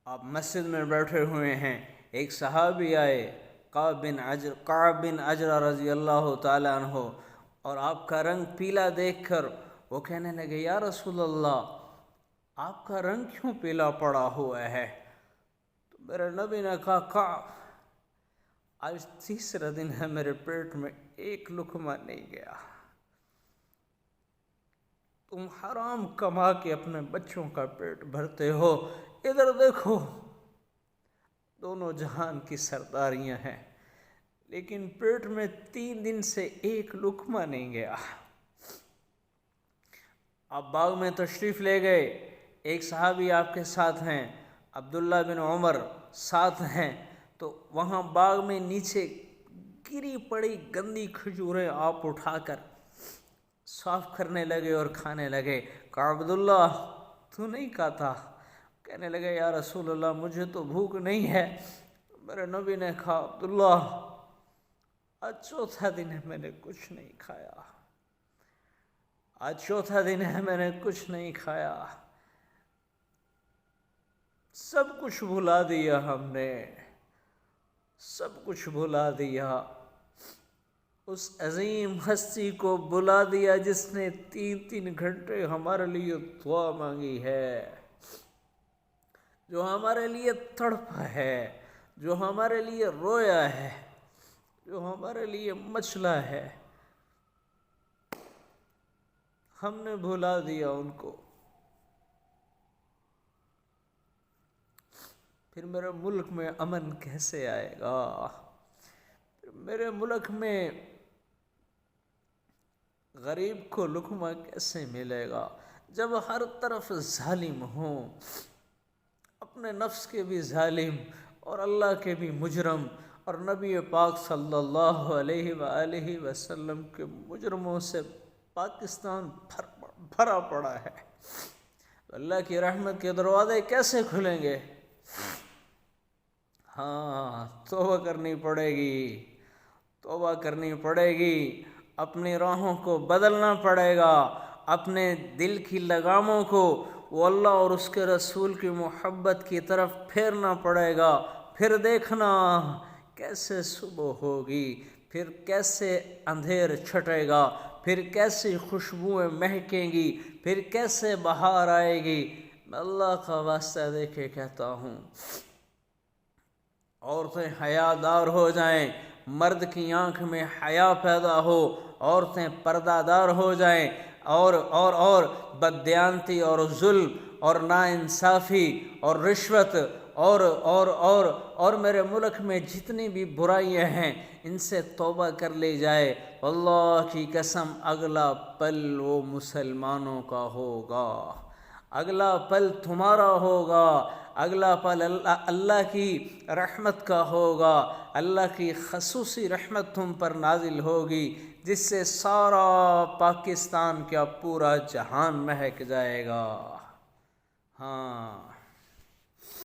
آپ مسجد میں بیٹھے ہوئے ہیں، ایک صحابی آئے کعب بن عجرہ رضی اللہ تعالیٰ عنہ، اور آپ کا رنگ پیلا دیکھ کر وہ کہنے لگے یا رسول اللہ آپ کا رنگ کیوں پیلا پڑا ہوا ہے؟ تو میرے نبی نے کہا کعب آج تیسرا دن ہے میرے پیٹ میں ایک لقمہ نہیں گیا، تم حرام کما کے اپنے بچوں کا پیٹ بھرتے ہو، ادھر دیکھو دونوں جہان کی سرداریاں ہیں، لیکن پیٹ میں 3 دن سے ایک لقمہ نہیں گیا۔ آپ باغ میں تشریف لے گئے، ایک صحابی آپ کے ساتھ ہیں، عبداللہ بن عمر ساتھ ہیں، تو وہاں باغ میں نیچے گری پڑی گندی کھجوریں آپ اٹھا کر صاف کرنے لگے اور کھانے لگے۔ کہا عبداللہ تو نہیں کھاتا؟ کہنے لگے یا رسول اللہ مجھے تو بھوک نہیں ہے۔ میرے نبی نے کہا عبداللہ آج چوتھا دن ہے میں نے کچھ نہیں کھایا، آج چوتھا دن ہے میں نے کچھ نہیں کھایا، سب کچھ بھلا دیا، ہم نے سب کچھ بھلا دیا، اس عظیم ہستی کو بلا دیا جس نے 3 گھنٹے ہمارے لیے دعا مانگی ہے، جو ہمارے لیے تڑپا ہے، جو ہمارے لیے رویا ہے، جو ہمارے لیے مچلا ہے، ہم نے بھلا دیا ان کو۔ پھر میرے ملک میں امن کیسے آئے گا؟ پھر میرے ملک میں غریب کو لقمہ کیسے ملے گا جب ہر طرف ظالم ہوں، اپنے نفس کے بھی ظالم اور اللہ کے بھی مجرم، اور نبی پاک صلی اللہ علیہ وآلہ وسلم کے مجرموں سے پاکستان بھرا پڑا ہے۔ اللہ کی رحمت کے دروازے کیسے کھلیں گے؟ ہاں توبہ کرنی پڑے گی، توبہ کرنی پڑے گی، اپنی راہوں کو بدلنا پڑے گا، اپنے دل کی لگاموں کو وہ اللہ اور اس کے رسول کی محبت کی طرف پھیرنا پڑے گا۔ پھر دیکھنا کیسے صبح ہوگی، پھر کیسے اندھیر چھٹے گا، پھر کیسی خوشبوئیں مہکیں گی، پھر کیسے بہار آئے گی۔ میں اللہ کا واسطہ دے کے کہتا ہوں عورتیں حیا دار ہو جائیں، مرد کی آنکھ میں حیا پیدا ہو، عورتیں پردہ دار ہو جائیں، اور بددیانتی اور ظلم اور ناانصافی اور رشوت اور میرے ملک میں جتنی بھی برائیاں ہیں ان سے توبہ کر لی جائے، اللہ کی قسم اگلا پل وہ مسلمانوں کا ہوگا، اگلا پل تمہارا ہوگا، اگلا پل اللہ کی رحمت کا ہوگا، اللہ کی خصوصی رحمت تم پر نازل ہوگی جس سے سارا پاکستان کا پورا جہان مہک جائے گا۔ ہاں